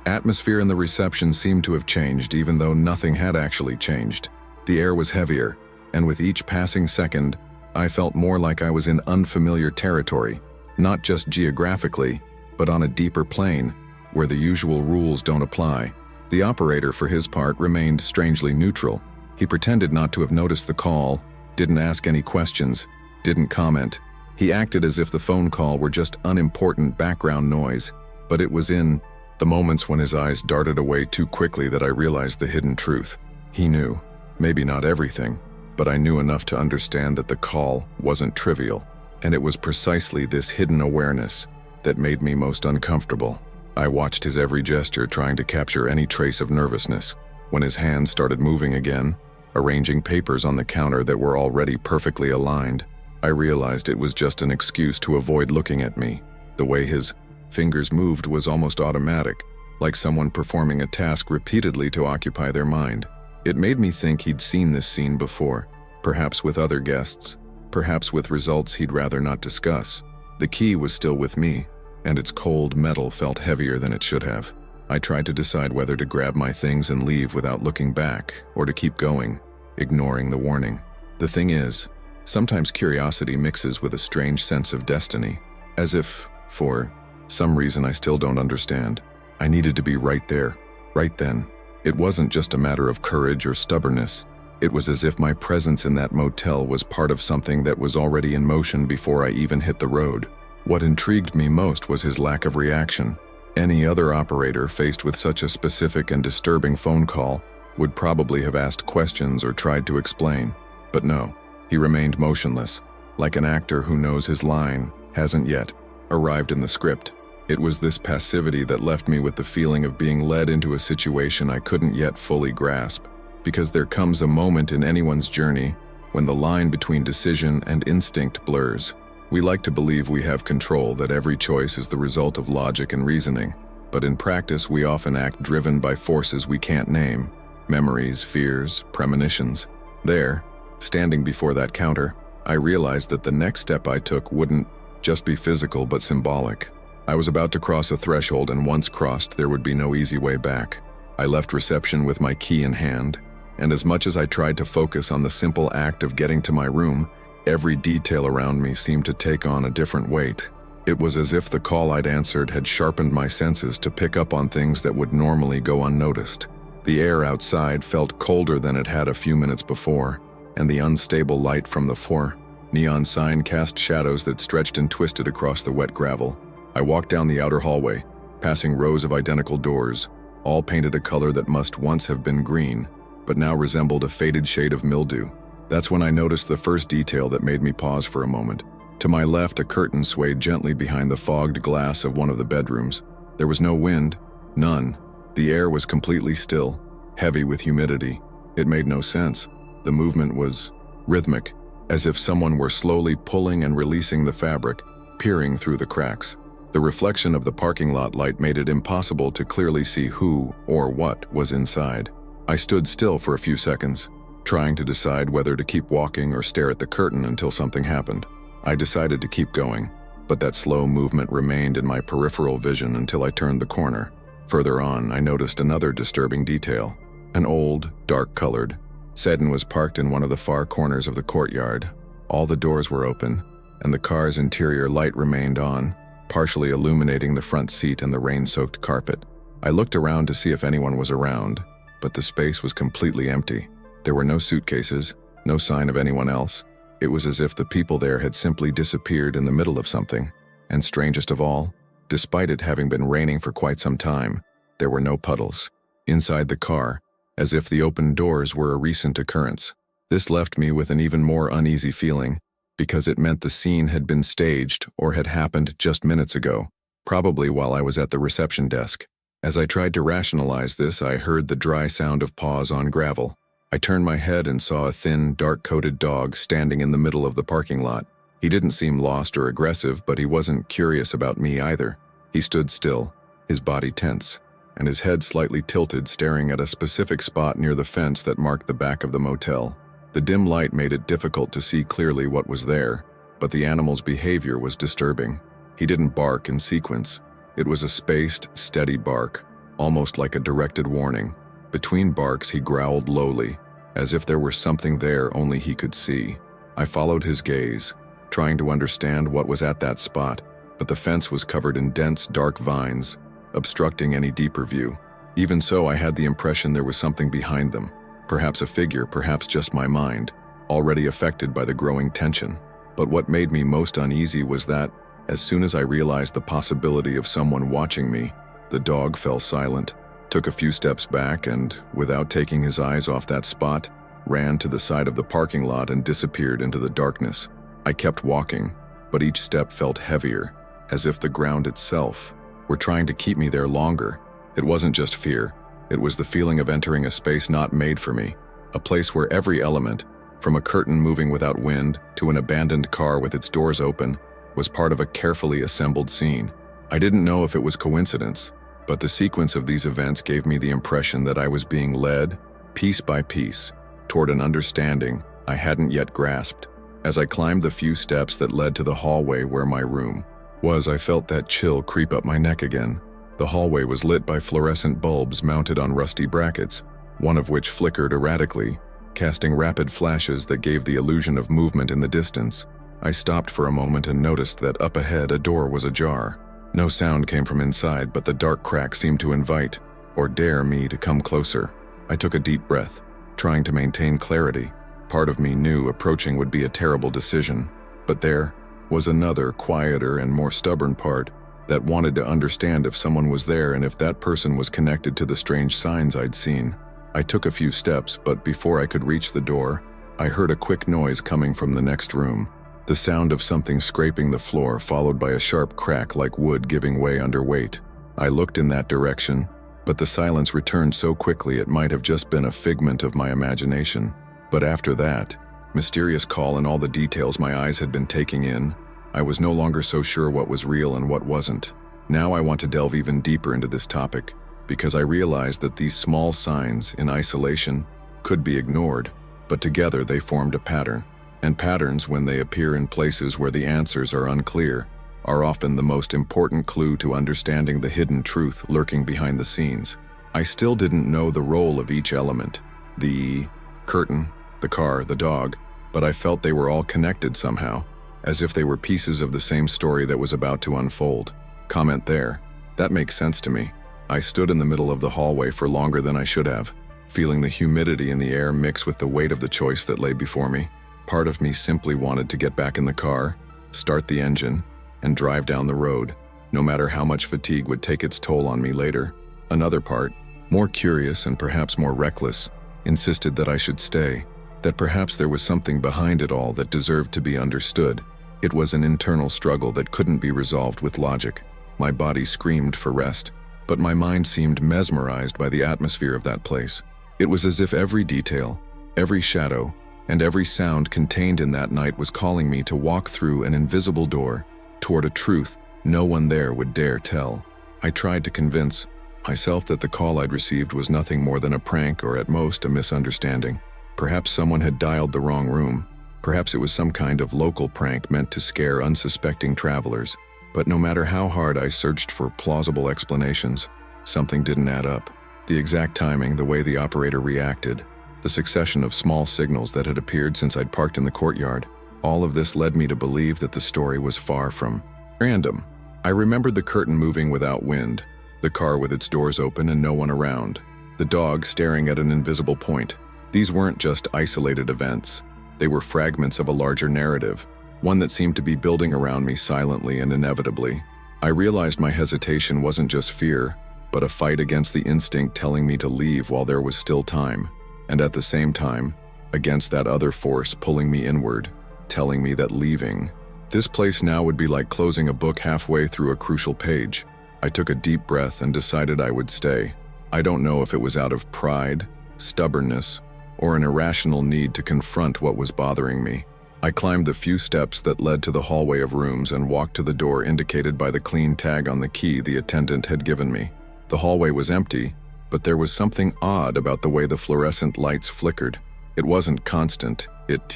atmosphere in the reception seemed to have changed, even though nothing had actually changed. The air was heavier, and with each passing second, I felt more like I was in unfamiliar territory, not just geographically, but on a deeper plane, where the usual rules don't apply. The operator, for his part, remained strangely neutral. He pretended not to have noticed the call, didn't ask any questions, didn't comment. He acted as if the phone call were just unimportant background noise, but it was in the moments when his eyes darted away too quickly that I realized the hidden truth. He knew, maybe not everything, but I knew enough to understand that the call wasn't trivial, and it was precisely this hidden awareness that made me most uncomfortable. I watched his every gesture, trying to capture any trace of nervousness. When his hands started moving again, arranging papers on the counter that were already perfectly aligned, I realized it was just an excuse to avoid looking at me. The way his fingers moved was almost automatic, like someone performing a task repeatedly to occupy their mind. It made me think he'd seen this scene before, perhaps with other guests, perhaps with results he'd rather not discuss. The key was still with me, and its cold metal felt heavier than it should have. I tried to decide whether to grab my things and leave without looking back, or to keep going, ignoring the warning. The thing is, sometimes curiosity mixes with a strange sense of destiny, as if, for some reason I still don't understand, I needed to be right there, right then. It wasn't just a matter of courage or stubbornness. It was as if my presence in that motel was part of something that was already in motion before I even hit the road. What intrigued me most was his lack of reaction. Any other operator faced with such a specific and disturbing phone call would probably have asked questions or tried to explain. But no, he remained motionless, like an actor who knows his line hasn't yet arrived in the script. It was this passivity that left me with the feeling of being led into a situation I couldn't yet fully grasp, because there comes a moment in anyone's journey when the line between decision and instinct blurs. We like to believe we have control, that every choice is the result of logic and reasoning, but in practice we often act driven by forces we can't name: memories, fears, premonitions. There, standing before that counter, I realized that the next step I took wouldn't just be physical but symbolic. I was about to cross a threshold, and once crossed, there would be no easy way back. I left reception with my key in hand, and as much as I tried to focus on the simple act of getting to my room, every detail around me seemed to take on a different weight. It was as if the call I'd answered had sharpened my senses to pick up on things that would normally go unnoticed. The air outside felt colder than it had a few minutes before, and the unstable light from the neon sign cast shadows that stretched and twisted across the wet gravel. I walked down the outer hallway, passing rows of identical doors, all painted a color that must once have been green, but now resembled a faded shade of mildew. That's when I noticed the first detail that made me pause for a moment. To my left, a curtain swayed gently behind the fogged glass of one of the bedrooms. There was no wind, none. The air was completely still, heavy with humidity. It made no sense. The movement was rhythmic, as if someone were slowly pulling and releasing the fabric, peering through the cracks. The reflection of the parking lot light made it impossible to clearly see who or what was inside. I stood still for a few seconds, trying to decide whether to keep walking or stare at the curtain until something happened. I decided to keep going, but that slow movement remained in my peripheral vision until I turned the corner. Further on, I noticed another disturbing detail. An old, dark-colored sedan was parked in one of the far corners of the courtyard. All the doors were open, and the car's interior light remained on, partially illuminating the front seat and the rain-soaked carpet. I looked around to see if anyone was around, but the space was completely empty. There were no suitcases, no sign of anyone else. It was as if the people there had simply disappeared in the middle of something. And strangest of all, despite it having been raining for quite some time, there were no puddles inside the car, as if the open doors were a recent occurrence. This left me with an even more uneasy feeling, because it meant the scene had been staged or had happened just minutes ago, probably while I was at the reception desk. As I tried to rationalize this, I heard the dry sound of paws on gravel. I turned my head and saw a thin, dark-coated dog standing in the middle of the parking lot. He didn't seem lost or aggressive, but he wasn't curious about me either. He stood still, his body tense, and his head slightly tilted, staring at a specific spot near the fence that marked the back of the motel. The dim light made it difficult to see clearly what was there, but the animal's behavior was disturbing. He didn't bark in sequence. It was a spaced, steady bark, almost like a directed warning. Between barks, he growled lowly, as if there were something there only he could see. I followed his gaze, trying to understand what was at that spot, but the fence was covered in dense, dark vines, obstructing any deeper view. Even so, I had the impression there was something behind them. Perhaps a figure, perhaps just my mind, already affected by the growing tension. But what made me most uneasy was that, as soon as I realized the possibility of someone watching me, the dog fell silent, took a few steps back, and, without taking his eyes off that spot, ran to the side of the parking lot and disappeared into the darkness. I kept walking, but each step felt heavier, as if the ground itself were trying to keep me there longer. It wasn't just fear. It was the feeling of entering a space not made for me, a place where every element, from a curtain moving without wind to an abandoned car with its doors open, was part of a carefully assembled scene. I didn't know if it was coincidence, but the sequence of these events gave me the impression that I was being led, piece by piece, toward an understanding I hadn't yet grasped. As I climbed the few steps that led to the hallway where my room was, I felt that chill creep up my neck again. The hallway was lit by fluorescent bulbs mounted on rusty brackets, one of which flickered erratically, casting rapid flashes that gave the illusion of movement in the distance. I stopped for a moment and noticed that up ahead a door was ajar. No sound came from inside, but the dark crack seemed to invite, or dare me to come closer. I took a deep breath, trying to maintain clarity. Part of me knew approaching would be a terrible decision, but there was another, quieter and more stubborn part that wanted to understand if someone was there and if that person was connected to the strange signs I'd seen. I took a few steps, but before I could reach the door, I heard a quick noise coming from the next room. The sound of something scraping the floor, followed by a sharp crack like wood giving way under weight. I looked in that direction, but the silence returned so quickly it might have just been a figment of my imagination. But after that mysterious call and all the details my eyes had been taking in, I was no longer so sure what was real and what wasn't. Now I want to delve even deeper into this topic, because I realized that these small signs, in isolation, could be ignored, but together they formed a pattern. And patterns, when they appear in places where the answers are unclear, are often the most important clue to understanding the hidden truth lurking behind the scenes. I still didn't know the role of each element, the curtain, the car, the dog, but I felt they were all connected somehow, as if they were pieces of the same story that was about to unfold. Comment there. That makes sense to me. I stood in the middle of the hallway for longer than I should have, feeling the humidity in the air mix with the weight of the choice that lay before me. Part of me simply wanted to get back in the car, start the engine, and drive down the road, no matter how much fatigue would take its toll on me later. Another part, more curious and perhaps more reckless, insisted that I should stay, that perhaps there was something behind it all that deserved to be understood. It was an internal struggle that couldn't be resolved with logic. My body screamed for rest, but my mind seemed mesmerized by the atmosphere of that place. It was as if every detail, every shadow, and every sound contained in that night was calling me to walk through an invisible door toward a truth no one there would dare tell. I tried to convince myself that the call I'd received was nothing more than a prank or at most a misunderstanding. Perhaps someone had dialed the wrong room. Perhaps it was some kind of local prank meant to scare unsuspecting travelers. But no matter how hard I searched for plausible explanations, something didn't add up. The exact timing, the way the operator reacted, the succession of small signals that had appeared since I'd parked in the courtyard, all of this led me to believe that the story was far from random. I remembered the curtain moving without wind, the car with its doors open and no one around, the dog staring at an invisible point. These weren't just isolated events. They were fragments of a larger narrative, one that seemed to be building around me silently and inevitably. I realized my hesitation wasn't just fear, but a fight against the instinct telling me to leave while there was still time, and at the same time, against that other force pulling me inward, telling me that leaving this place now would be like closing a book halfway through a crucial page. I took a deep breath and decided I would stay. I don't know if it was out of pride, stubbornness, or an irrational need to confront what was bothering me. I climbed the few steps that led to the hallway of rooms and walked to the door indicated by the clean tag on the key the attendant had given me. The hallway was empty, but there was something odd about the way the fluorescent lights flickered. It wasn't constant, it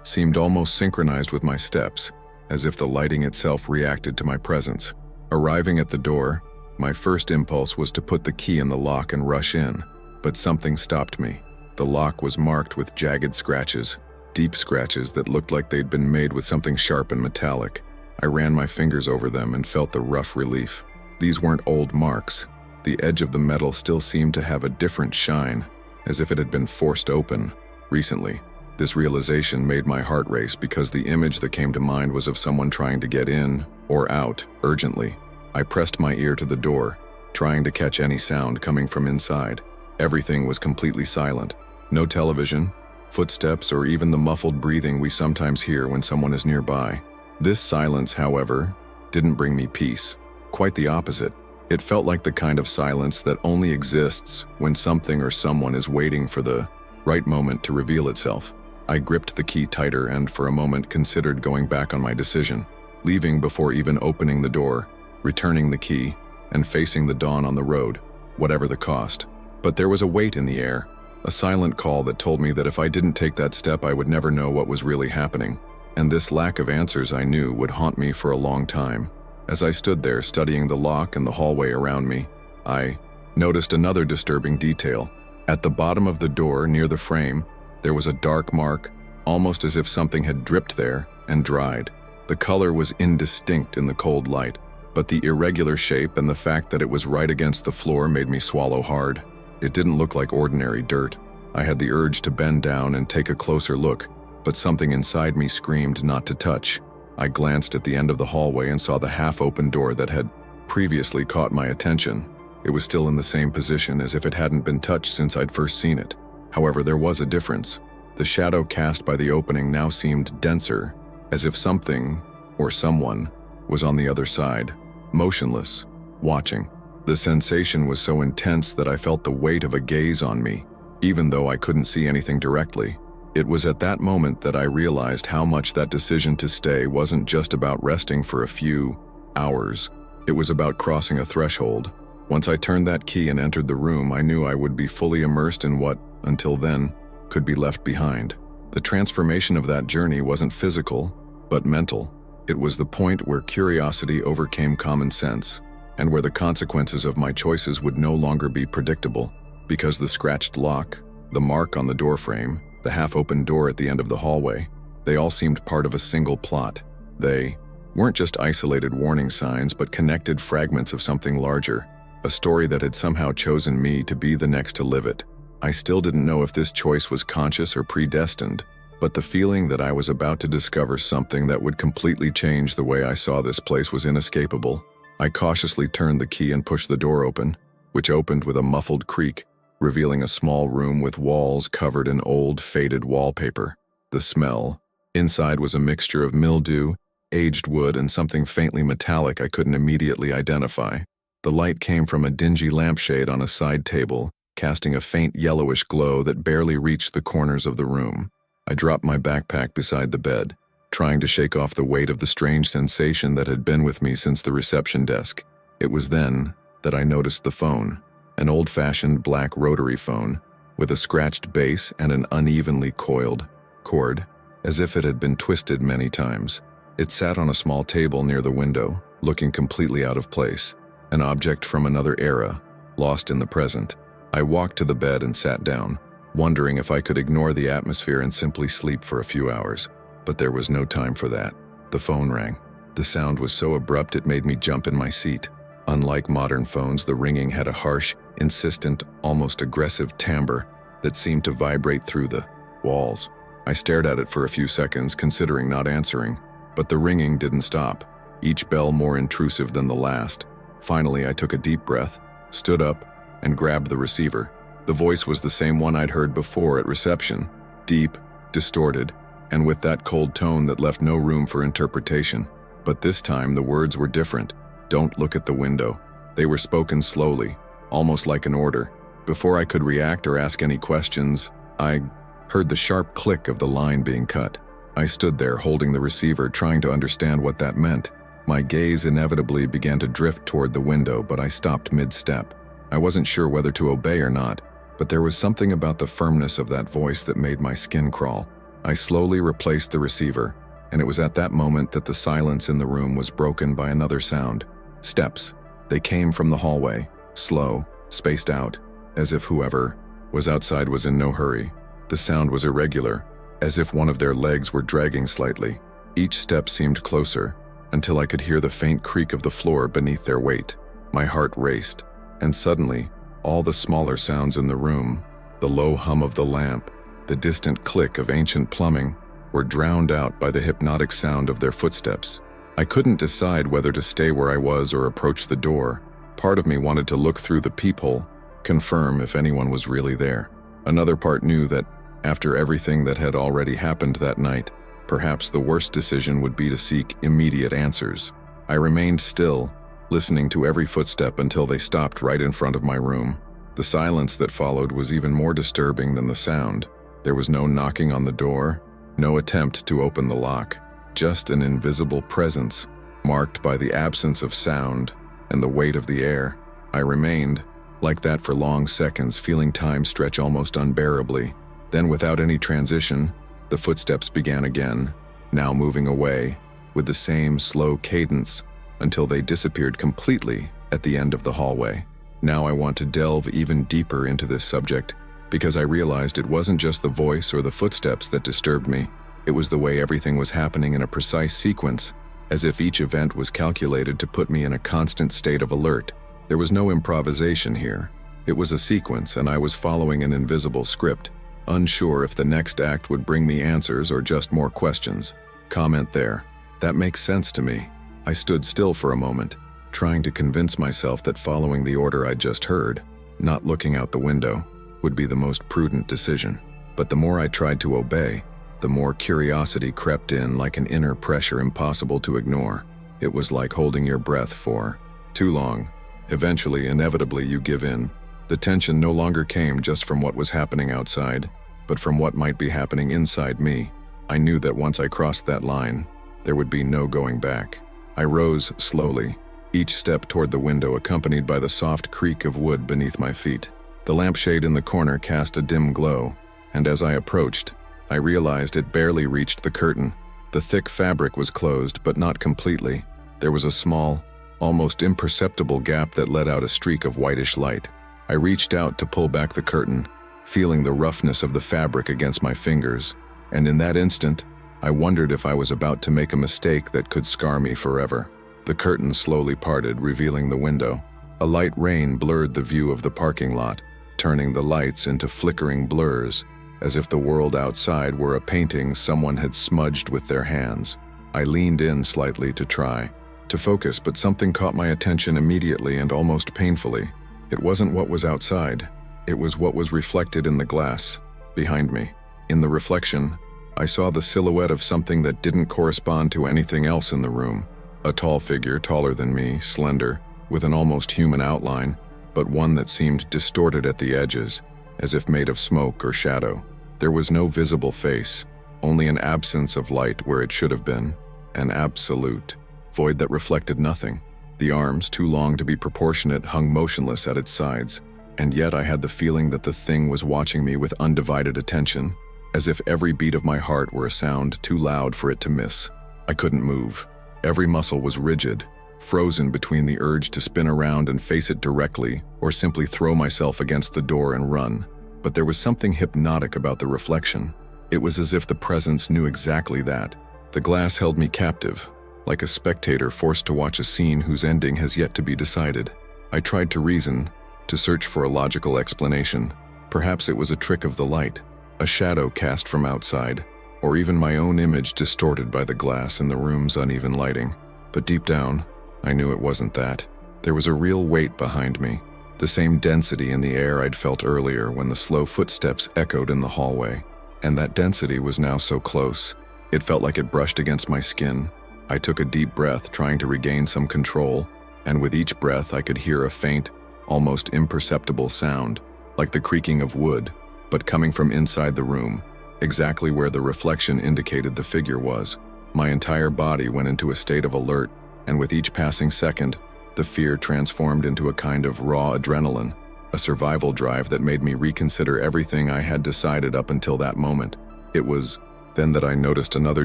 seemed almost synchronized with my steps, as if the lighting itself reacted to my presence. Arriving at the door, my first impulse was to put the key in the lock and rush in, but something stopped me. The lock was marked with jagged scratches, deep scratches that looked like they'd been made with something sharp and metallic. I ran my fingers over them and felt the rough relief. These weren't old marks. The edge of the metal still seemed to have a different shine, as if it had been forced open recently. This realization made my heart race because the image that came to mind was of someone trying to get in or out urgently. I pressed my ear to the door, trying to catch any sound coming from inside. Everything was completely silent. No television, footsteps, or even the muffled breathing we sometimes hear when someone is nearby. This silence, however, didn't bring me peace. Quite the opposite. It felt like the kind of silence that only exists when something or someone is waiting for the right moment to reveal itself. I gripped the key tighter and for a moment considered going back on my decision, leaving before even opening the door, returning the key, and facing the dawn on the road, whatever the cost. But there was a weight in the air, a silent call that told me that if I didn't take that step I would never know what was really happening, and this lack of answers I knew would haunt me for a long time. As I stood there studying the lock and the hallway around me, I noticed another disturbing detail. At the bottom of the door, near the frame, there was a dark mark, almost as if something had dripped there and dried. The color was indistinct in the cold light, but the irregular shape and the fact that it was right against the floor made me swallow hard. It didn't look like ordinary dirt. I had the urge to bend down and take a closer look, but something inside me screamed not to touch. I glanced at the end of the hallway and saw the half-open door that had previously caught my attention. It was still in the same position as if it hadn't been touched since I'd first seen it. However, there was a difference. The shadow cast by the opening now seemed denser, as if something, or someone, was on the other side, motionless, watching. The sensation was so intense that I felt the weight of a gaze on me, even though I couldn't see anything directly. It was at that moment that I realized how much that decision to stay wasn't just about resting for a few hours. It was about crossing a threshold. Once I turned that key and entered the room, I knew I would be fully immersed in what, until then, could be left behind. The transformation of that journey wasn't physical, but mental. It was the point where curiosity overcame common sense, and where the consequences of my choices would no longer be predictable, because the scratched lock, the mark on the doorframe, the half-open door at the end of the hallway, they all seemed part of a single plot. They weren't just isolated warning signs, but connected fragments of something larger, a story that had somehow chosen me to be the next to live it. I still didn't know if this choice was conscious or predestined, but the feeling that I was about to discover something that would completely change the way I saw this place was inescapable. I cautiously turned the key and pushed the door open, which opened with a muffled creak, revealing a small room with walls covered in old, faded wallpaper. The smell inside was a mixture of mildew, aged wood, and something faintly metallic I couldn't immediately identify. The light came from a dingy lampshade on a side table, casting a faint yellowish glow that barely reached the corners of the room. I dropped my backpack beside the bed, trying to shake off the weight of the strange sensation that had been with me since the reception desk. It was then that I noticed the phone, an old-fashioned black rotary phone, with a scratched base and an unevenly coiled cord, as if it had been twisted many times. It sat on a small table near the window, looking completely out of place, an object from another era, lost in the present. I walked to the bed and sat down, wondering if I could ignore the atmosphere and simply sleep for a few hours. But there was no time for that. The phone rang. The sound was so abrupt it made me jump in my seat. Unlike modern phones, the ringing had a harsh, insistent, almost aggressive timbre that seemed to vibrate through the walls. I stared at it for a few seconds, considering not answering, but the ringing didn't stop, each bell more intrusive than the last. Finally, I took a deep breath, stood up, and grabbed the receiver. The voice was the same one I'd heard before at reception, deep, distorted, and with that cold tone that left no room for interpretation. But this time, the words were different. "Don't look at the window." They were spoken slowly, almost like an order. Before I could react or ask any questions, I heard the sharp click of the line being cut. I stood there holding the receiver, trying to understand what that meant. My gaze inevitably began to drift toward the window, but I stopped mid-step. I wasn't sure whether to obey or not, but there was something about the firmness of that voice that made my skin crawl. I slowly replaced the receiver, and it was at that moment that the silence in the room was broken by another sound. Steps. They came from the hallway, slow, spaced out, as if whoever was outside was in no hurry. The sound was irregular, as if one of their legs were dragging slightly. Each step seemed closer, until I could hear the faint creak of the floor beneath their weight. My heart raced, and suddenly, all the smaller sounds in the room, the low hum of the lamp, the distant click of ancient plumbing, were drowned out by the hypnotic sound of their footsteps. I couldn't decide whether to stay where I was or approach the door. Part of me wanted to look through the peephole, confirm if anyone was really there. Another part knew that, after everything that had already happened that night, perhaps the worst decision would be to seek immediate answers. I remained still, listening to every footstep until they stopped right in front of my room. The silence that followed was even more disturbing than the sound. There was no knocking on the door, no attempt to open the lock, just an invisible presence, marked by the absence of sound and the weight of the air. I remained, like that for long seconds, feeling time stretch almost unbearably. Then, without any transition, the footsteps began again, now moving away, with the same slow cadence, until they disappeared completely at the end of the hallway. Now I want to delve even deeper into this subject, because I realized it wasn't just the voice or the footsteps that disturbed me. It was the way everything was happening in a precise sequence, as if each event was calculated to put me in a constant state of alert. There was no improvisation here. It was a sequence, and I was following an invisible script, unsure if the next act would bring me answers or just more questions. Comment there. That makes sense to me. I stood still for a moment, trying to convince myself that following the order I'd just heard, not looking out the window, would be the most prudent decision. But the more I tried to obey, the more curiosity crept in, like an inner pressure impossible to ignore. It was like holding your breath for too long. Eventually, inevitably, you give in. The tension no longer came just from what was happening outside, but from what might be happening inside me. I knew that once I crossed that line, there would be no going back. I rose slowly, each step toward the window accompanied by the soft creak of wood beneath my feet. The lampshade in the corner cast a dim glow, and as I approached, I realized it barely reached the curtain. The thick fabric was closed, but not completely. There was a small, almost imperceptible gap that let out a streak of whitish light. I reached out to pull back the curtain, feeling the roughness of the fabric against my fingers, and in that instant, I wondered if I was about to make a mistake that could scar me forever. The curtain slowly parted, revealing the window. A light rain blurred the view of the parking lot, turning the lights into flickering blurs, as if the world outside were a painting someone had smudged with their hands. I leaned in slightly to try to focus, but something caught my attention immediately and almost painfully. It wasn't what was outside. It was what was reflected in the glass behind me. In the reflection, I saw the silhouette of something that didn't correspond to anything else in the room. A tall figure, taller than me, slender, with an almost human outline, but one that seemed distorted at the edges, as if made of smoke or shadow. There was no visible face, only an absence of light where it should have been, an absolute void that reflected nothing. The arms, too long to be proportionate, hung motionless at its sides, and yet I had the feeling that the thing was watching me with undivided attention, as if every beat of my heart were a sound too loud for it to miss. I couldn't move. Every muscle was rigid, frozen between the urge to spin around and face it directly, or simply throw myself against the door and run. But there was something hypnotic about the reflection. It was as if the presence knew exactly that. The glass held me captive, like a spectator forced to watch a scene whose ending has yet to be decided. I tried to reason, to search for a logical explanation. Perhaps it was a trick of the light, a shadow cast from outside, or even my own image distorted by the glass and the room's uneven lighting. But deep down, I knew it wasn't that. There was a real weight behind me, the same density in the air I'd felt earlier when the slow footsteps echoed in the hallway. And that density was now so close. It felt like it brushed against my skin. I took a deep breath, trying to regain some control, and with each breath I could hear a faint, almost imperceptible sound, like the creaking of wood, but coming from inside the room, exactly where the reflection indicated the figure was. My entire body went into a state of alert, and with each passing second, the fear transformed into a kind of raw adrenaline, a survival drive that made me reconsider everything I had decided up until that moment. It was then that I noticed another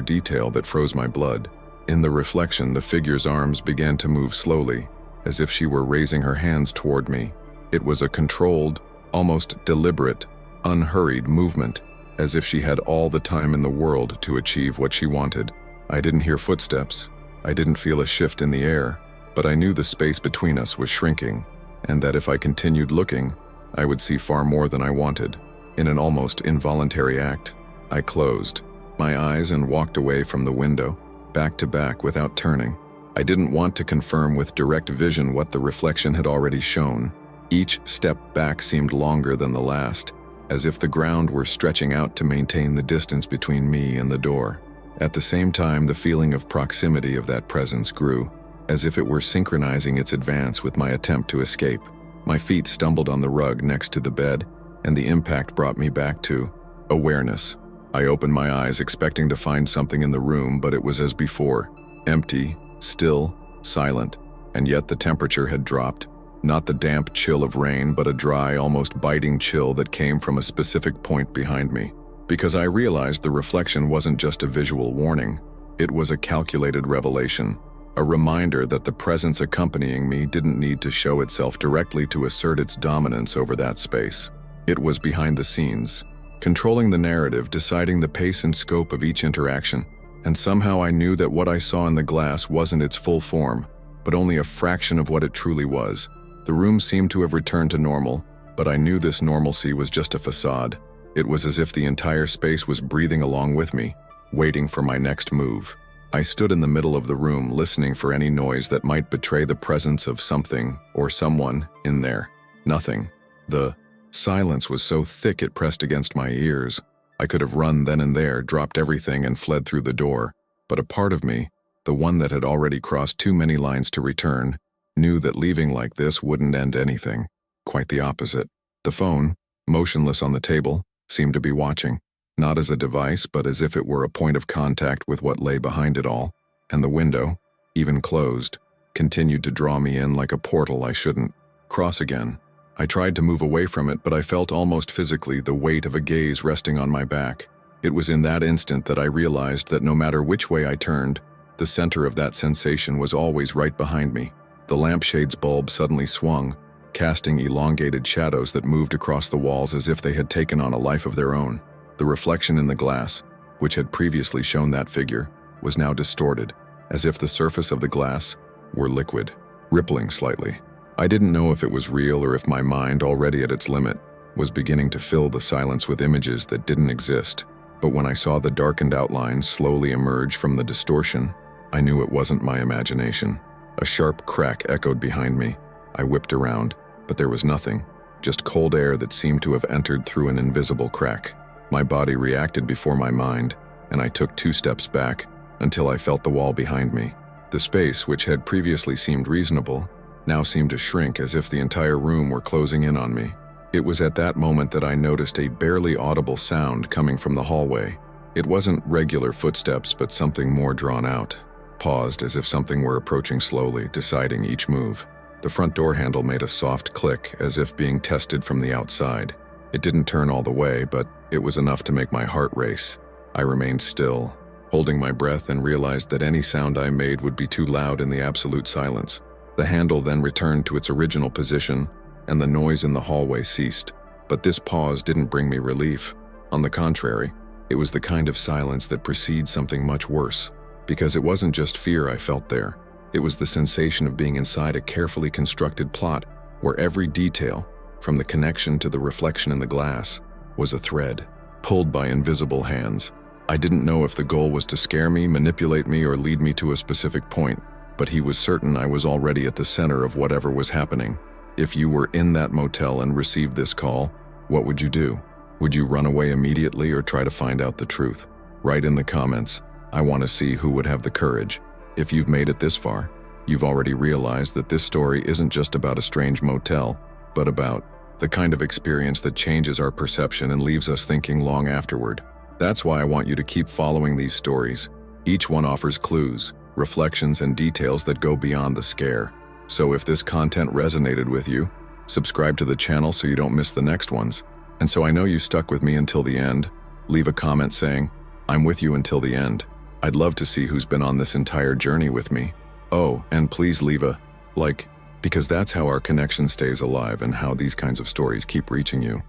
detail that froze my blood. In the reflection, the figure's arms began to move slowly, as if she were raising her hands toward me. It was a controlled, almost deliberate, unhurried movement, as if she had all the time in the world to achieve what she wanted. I didn't hear footsteps. I didn't feel a shift in the air, but I knew the space between us was shrinking, and that if I continued looking, I would see far more than I wanted. In an almost involuntary act, I closed my eyes and walked away from the window, back to back without turning. I didn't want to confirm with direct vision what the reflection had already shown. Each step back seemed longer than the last, as if the ground were stretching out to maintain the distance between me and the door. At the same time, the feeling of proximity of that presence grew, as if it were synchronizing its advance with my attempt to escape. My feet stumbled on the rug next to the bed, and the impact brought me back to awareness. I opened my eyes expecting to find something in the room, but it was as before, empty, still, silent, and yet the temperature had dropped. Not the damp chill of rain, but a dry, almost biting chill that came from a specific point behind me. Because I realized the reflection wasn't just a visual warning, it was a calculated revelation. A reminder that the presence accompanying me didn't need to show itself directly to assert its dominance over that space. It was behind the scenes, controlling the narrative, deciding the pace and scope of each interaction. And somehow I knew that what I saw in the glass wasn't its full form, but only a fraction of what it truly was. The room seemed to have returned to normal, but I knew this normalcy was just a facade. It was as if the entire space was breathing along with me, waiting for my next move. I stood in the middle of the room, listening for any noise that might betray the presence of something or someone in there. Nothing. The silence was so thick it pressed against my ears. I could have run then and there, dropped everything, and fled through the door. But a part of me, the one that had already crossed too many lines to return, knew that leaving like this wouldn't end anything. Quite the opposite. The phone, motionless on the table, seemed to be watching, not as a device, but as if it were a point of contact with what lay behind it all. And the window, even closed, continued to draw me in like a portal I shouldn't cross again. I tried to move away from it, but I felt almost physically the weight of a gaze resting on my back. It was in that instant that I realized that no matter which way I turned, the center of that sensation was always right behind me. The lampshade's bulb suddenly swung, casting elongated shadows that moved across the walls as if they had taken on a life of their own. The reflection in the glass, which had previously shown that figure, was now distorted, as if the surface of the glass were liquid, rippling slightly. I didn't know if it was real or if my mind, already at its limit, was beginning to fill the silence with images that didn't exist. But when I saw the darkened outline slowly emerge from the distortion, I knew it wasn't my imagination. A sharp crack echoed behind me. I whipped around, but there was nothing, just cold air that seemed to have entered through an invisible crack. My body reacted before my mind, and I took 2 steps back until I felt the wall behind me. The space, which had previously seemed reasonable, now seemed to shrink as if the entire room were closing in on me. It was at that moment that I noticed a barely audible sound coming from the hallway. It wasn't regular footsteps, but something more drawn out. Paused as if something were approaching slowly, deciding each move. The front door handle made a soft click, as if being tested from the outside. It didn't turn all the way, but it was enough to make my heart race. I remained still, holding my breath, and realized that any sound I made would be too loud in the absolute silence. The handle then returned to its original position, and the noise in the hallway ceased. But this pause didn't bring me relief. On the contrary, it was the kind of silence that precedes something much worse. Because it wasn't just fear I felt there. It was the sensation of being inside a carefully constructed plot where every detail, from the connection to the reflection in the glass, was a thread, pulled by invisible hands. I didn't know if the goal was to scare me, manipulate me, or lead me to a specific point, but he was certain I was already at the center of whatever was happening. If you were in that motel and received this call, what would you do? Would you run away immediately or try to find out the truth? Write in the comments. I want to see who would have the courage. If you've made it this far, you've already realized that this story isn't just about a strange motel, but about the kind of experience that changes our perception and leaves us thinking long afterward. That's why I want you to keep following these stories. Each one offers clues, reflections, and details that go beyond the scare. So if this content resonated with you, subscribe to the channel so you don't miss the next ones. And so I know you stuck with me until the end. Leave a comment saying, "I'm with you until the end." I'd love to see who's been on this entire journey with me. Oh, and please leave a like, because that's how our connection stays alive and how these kinds of stories keep reaching you.